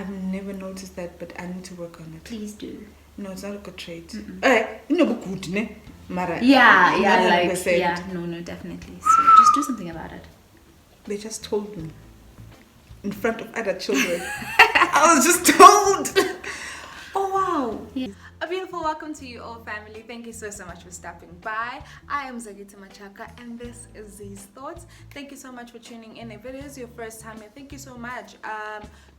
I've never noticed that, but I need to work on it. Please do. No, it's not a good trait. Yeah, no, definitely. So just do something about it. They just told me in front of other children. I was just told. Oh wow. Yeah. A beautiful welcome to you all, family. Thank you so much for stopping by. I am Zagita Machaka and this is These Thoughts. Thank you so much for tuning in. If it is your first time here, thank you so much.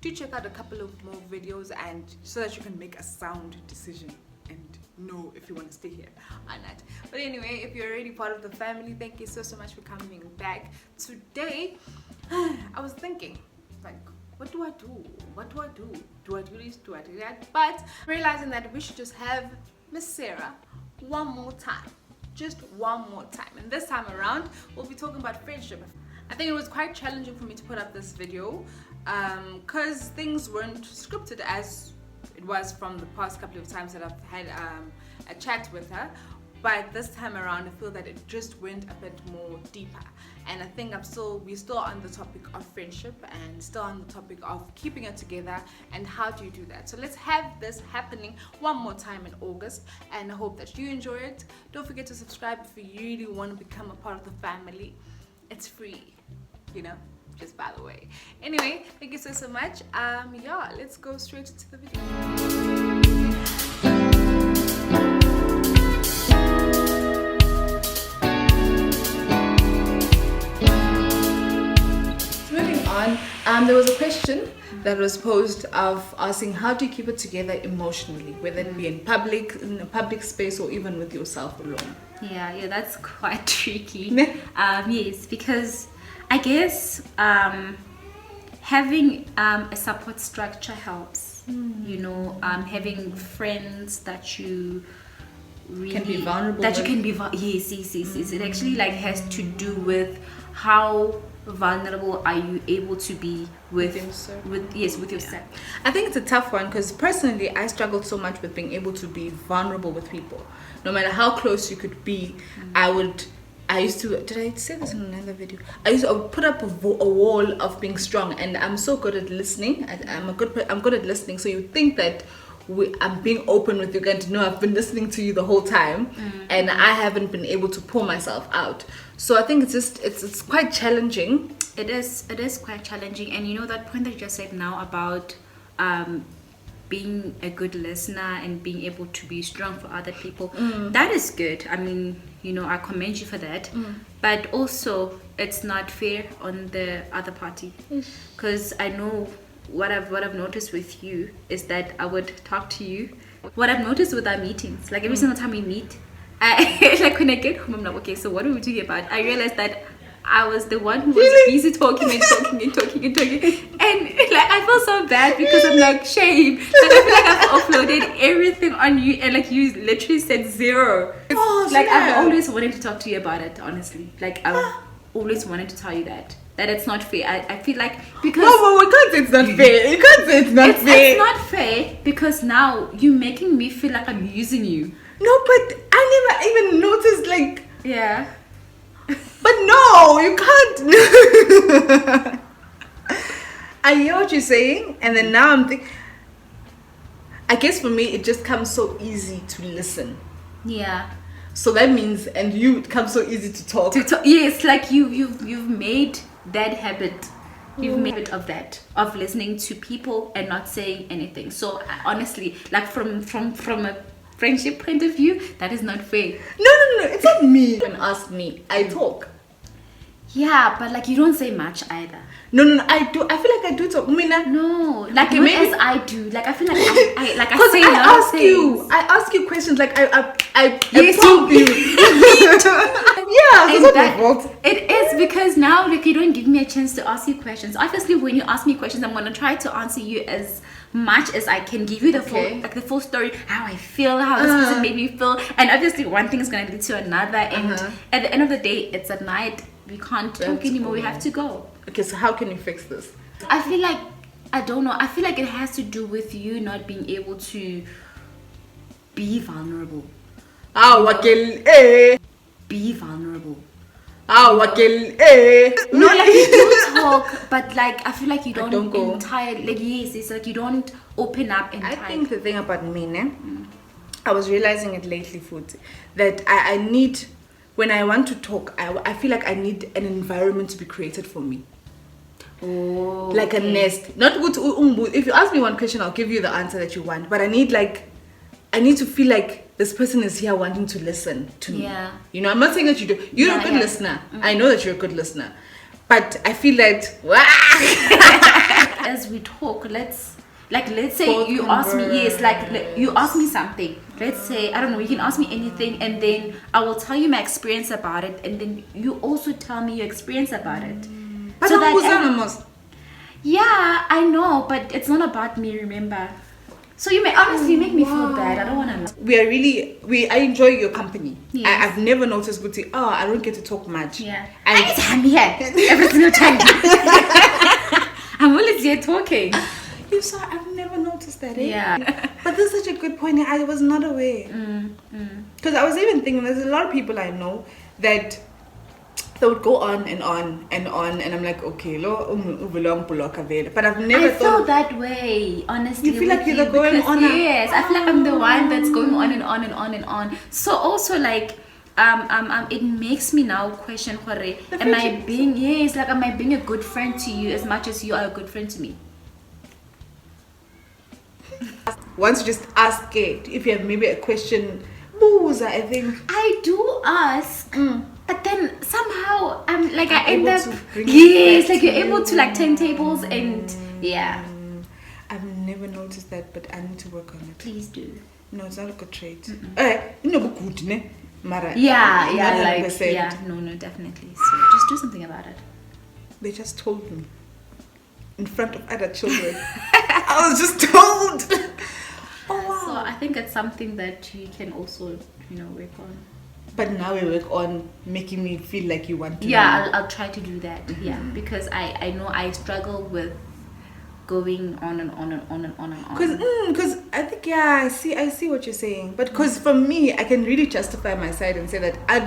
Do check out a couple of more videos and so that you can make a sound decision and know if you want to stay here or not. But anyway, if you're already part of the family, thank you so much for coming back. Today, I was thinking, like, what do I do? What do I do? Do I do this? Do I do that? But realizing that we should just have Miss Sarah one more time. Just one more time. And this time around, we'll be talking about friendship. I think it was quite challenging for me to put up this video because things weren't scripted as it was from the past couple of times that I've had a chat with her. But this time around, I feel that it just went a bit more deeper. And I think we're still on the topic of friendship and still on the topic of keeping it together and how do you do that. So let's have this happening one more time in August, and I hope that you enjoy it. Don't forget to subscribe if you really want to become a part of the family. It's free, you know, just by the way. Anyway, thank you so much. Yeah, let's go straight into the video. There was a question that was posed of asking how do you keep it together emotionally, whether it be in a public space or even with yourself alone. Yeah, that's quite tricky. Yes, because I guess having a support structure helps. You know, having friends that you really can be vulnerable. That you can be yes. It actually like has to do with how vulnerable are you able to be with yourself. I think it's a tough one because personally I struggled so much with being able to be vulnerable with people. No matter how close you could be, I used to, did I say this in another video? I used to put up a wall of being strong, and I'm so good at listening. I'm good at listening, so you think that I'm being open with you, going to know I've been listening to you the whole time, and I haven't been able to pull myself out. So I think it's quite challenging. It is quite challenging, and you know that point that you just said now about being a good listener and being able to be strong for other people. That is good. I mean, you know, I commend you for that. But also, it's not fair on the other party, because I know. What I've noticed with you is that I would talk to you. What I've noticed with our meetings, like every single time we meet, like when I get home, I'm like, okay, so what are we talking about? I realized that I was the one who was busy talking and talking, and like I feel so bad because I'm like, shame. Like I feel like I've offloaded everything on you, and like you literally said zero. Like I've always wanted to talk to you about it, honestly. Like I've always wanted to tell you that it's not fair. I feel like because we can't say it's not fair. You can't say it's not fair. It's not fair because now you're making me feel like I'm using you. No, but I never even noticed, like. Yeah. But no, you can't. I hear what you're saying, and then now I'm thinking. I guess for me, it just comes so easy to listen. Yeah. So that means, and it comes so easy to talk. Yes, like you've made that habit. You've made it of listening to people and not saying anything. So honestly, like from a friendship point of view, that is not fair. No, it's not me. When ask me, I talk. Yeah, but like you don't say much either. No, I do. I feel like I do talk. No, like okay, maybe as I do. Like I feel like I say I ask you questions. Like I prompt you. Yeah, it's not my fault. It is because now like you don't give me a chance to ask you questions. Obviously, when you ask me questions, I'm gonna try to answer you as much as I can, give you the full story, how I feel, how this person made me feel, and obviously one thing is gonna lead to another, and at the end of the day, it's at night. We can't talk anymore. We have to go. Okay, so how can you fix this? I feel like I don't know. I feel like it has to do with you not being able to be vulnerable. Be Be vulnerable. No, like you do talk, but like I feel like you don't go. entirely. Like yes, it's like you don't open up entirely. I think the thing about me, ne, I was realizing it lately, food, that I need, when I want to talk, I feel like I need an environment to be created for me. Oh, Like a nest. Not good to if you ask me one question, I'll give you the answer that you want. But I need to feel like this person is here wanting to listen to me. Yeah. You know, I'm not saying that you do. You're a good listener. I know that you're a good listener. But I feel that as we talk, let's say you ask me, yes, like you ask me something. Let's say, I don't know, you can ask me anything and then I will tell you my experience about it and then you also tell me your experience about it. But So that yeah, I know, but it's not about me, remember? So you may honestly make me feel bad. I don't want to. I enjoy your company. Yes. I've never noticed, but I don't get to talk much. Yeah. And I'm here every single time. I'm always here talking. you saw, I've never noticed that. Yeah. But this is such a good point. I was not aware. Because I was even thinking, there's a lot of people I know that they would go on and on and on, and I'm like, okay, but I've never I thought. feel that way, honestly. You feel like with you're going because, on. Yes, I feel like I'm the one that's going on and on and on and on. So also like, it makes me now question, am I being a good friend to you as much as you are a good friend to me? Once you just ask it, if you have maybe a question, booze, I think. I do ask. But then somehow I'm like I end able up to bring it yes, back like to you're able you. to like turn tables and yeah. I've never noticed that, but I need to work on it. Please do. No, it's not a good trait. You know, good, ne? Mara, Yeah, not like 100%. yeah, no, definitely. So just do something about it. They just told me in front of other children. I was just told. Oh So wow! I think it's something that you can also, work on. But now we work on making me feel like you want to. Yeah, I'll try to do that. Yeah, because I know I struggle with going on and on and on and on and on. Because I think I see what you're saying. But because for me, I can really justify my side and say that I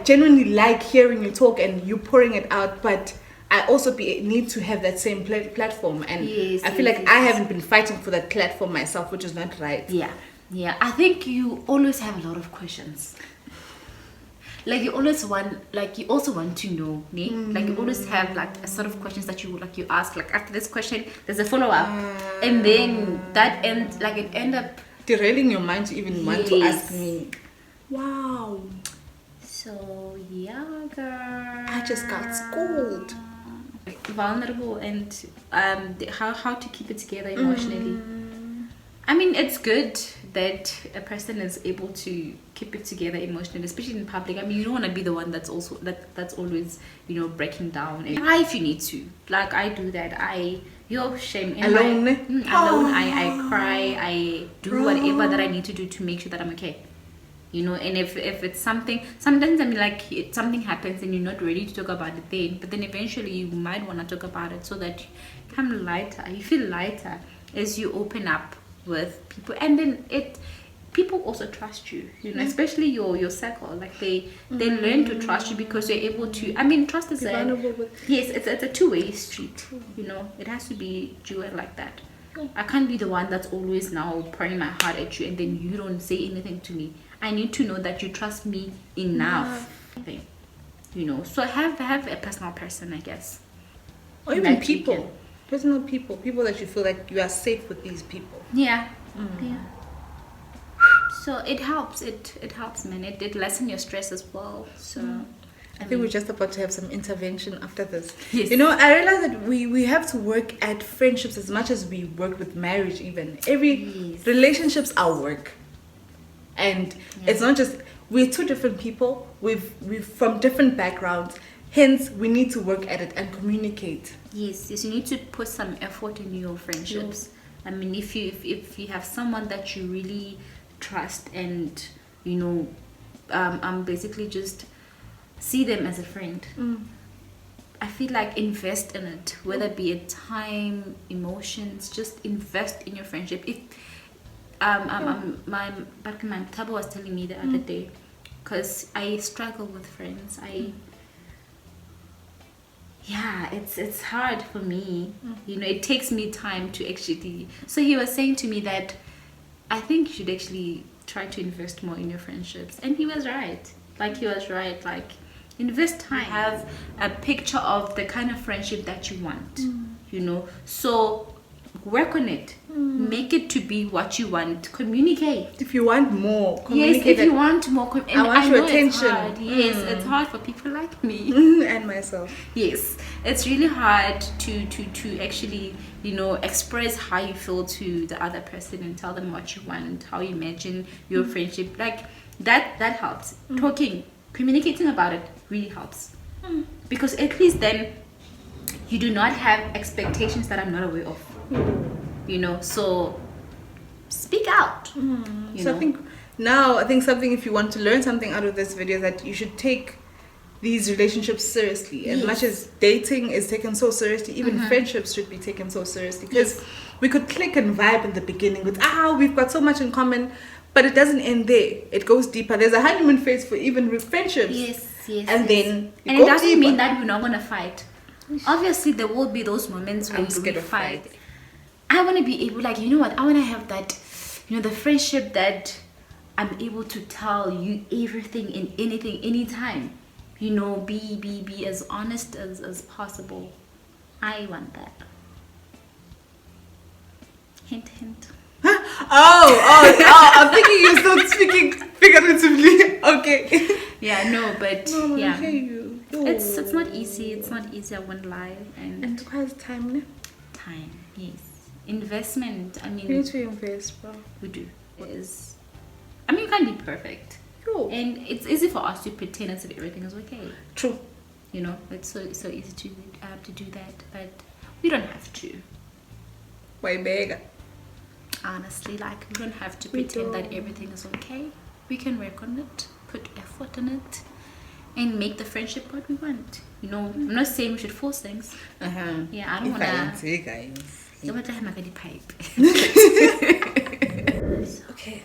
genuinely like hearing you talk and you pouring it out. But I also need to have that same platform, and Yes, I feel yes, like yes, I yes. haven't been fighting for that platform myself, which is not right. Yeah. I think you always have a lot of questions. Like you also want to know, ne? Like you always have like a sort of questions that you ask. Like after this question, there's a follow up, and then that end up. Derailing your mind to even want to Yes. ask me. Wow, So yeah, girl. I just got schooled. Vulnerable and how to keep it together emotionally. I mean, it's good that a person is able to keep it together emotionally, especially in public. I mean, you don't want to be the one that's also that's always breaking down. And cry if you need to, like I do that. Shame Alone? alone. I cry. I do whatever that I need to do to make sure that I'm okay. And if it's something, sometimes I mean, like something happens and you're not ready to talk about it then, but then eventually you might want to talk about it so that you feel lighter as you open up with people, and then people also trust you, especially your circle. Like they learn to trust you because you're able to. I mean, trust is it's a two-way street. It has to be dual like that. I can't be the one that's always now pouring my heart at you and then you don't say anything to me. I need to know that you trust me enough. So have a personal person, I guess. Or even That you people. can- Personal people that you feel like you are safe with these people. Yeah. So it helps. It helps, man. It lessens your stress as well. So I think we're just about to have some intervention after this. Yes. I realize that we have to work at friendships as much as we work with marriage even. Yes. Relationships are work. And it's not just, we're two different people, we've from different backgrounds, hence we need to work at it and communicate. Yes, you need to put some effort in your friendships. I mean, if you have someone that you really trust and basically just see them as a friend. I feel like invest in it, whether it be it time, emotions, just invest in your friendship. If my Tabo was telling me the other day, because I struggle with friends. yeah, it's hard for me. You know, it takes me time to actually. So he was saying to me that I think you should actually try to invest more in your friendships, and he was right. Like he was right. Like invest time. Have a picture of the kind of friendship that you want. You know, so work on it. Make it to be what you want. Communicate. If you want more, Yes, communicate if you it. want more, I want your know it's attention. hard. Yes, it's hard for people like me. And myself. Yes, it's really hard to actually, you know, express how you feel to the other person and tell them what you want, how you imagine your friendship. Like that helps. Talking, communicating about it really helps. Because at least then you do not have expectations that I'm not aware of. You know, so speak out. You So know? I think something, if you want to learn something out of this video, that you should take these relationships seriously. As Yes. much as dating is taken so seriously, even friendships should be taken so seriously. Because we could click and vibe in the beginning with, we've got so much in common, but it doesn't end there. It goes deeper. There's a honeymoon phase for even friendships. Yes. And then you and go it doesn't deeper. mean that we're not gonna fight. Obviously, there will be those moments where I'm we scared of fight. fight. I want to be able, like, you know what? I want to have that, you know, the friendship that I'm able to tell you everything and anything, anytime. You know, be as honest as possible. I want that. Hint, hint. I'm thinking you're still speaking figuratively. Okay. Yeah, no, but No, yeah, I hear you. No. it's not easy. It's not easy. I won't lie. And And it requires time, ne? time, yes. Investment. I You mean, need to invest, bro. we do. I mean, you can't be perfect, Yo. and it's easy for us to pretend as if everything is okay. True. You know, it's so easy to do that, but we don't have to. Why beg? Honestly, like we don't have to We pretend that don't. everything is okay. We can work on it, put effort in it, and make the friendship what we want. You know, I'm not saying we should force things. Yeah, I don't wanna. Pipe. Okay.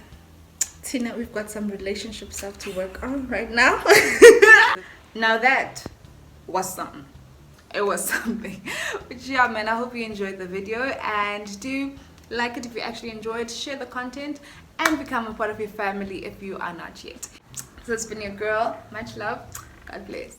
Tina, we've got some relationship stuff to work on right now. Now that was something. It was something. But yeah, man, I hope you enjoyed the video, and do like it if you actually enjoyed, share the content, and become a part of your family if you are not yet. So it's been your girl. Much love. God bless.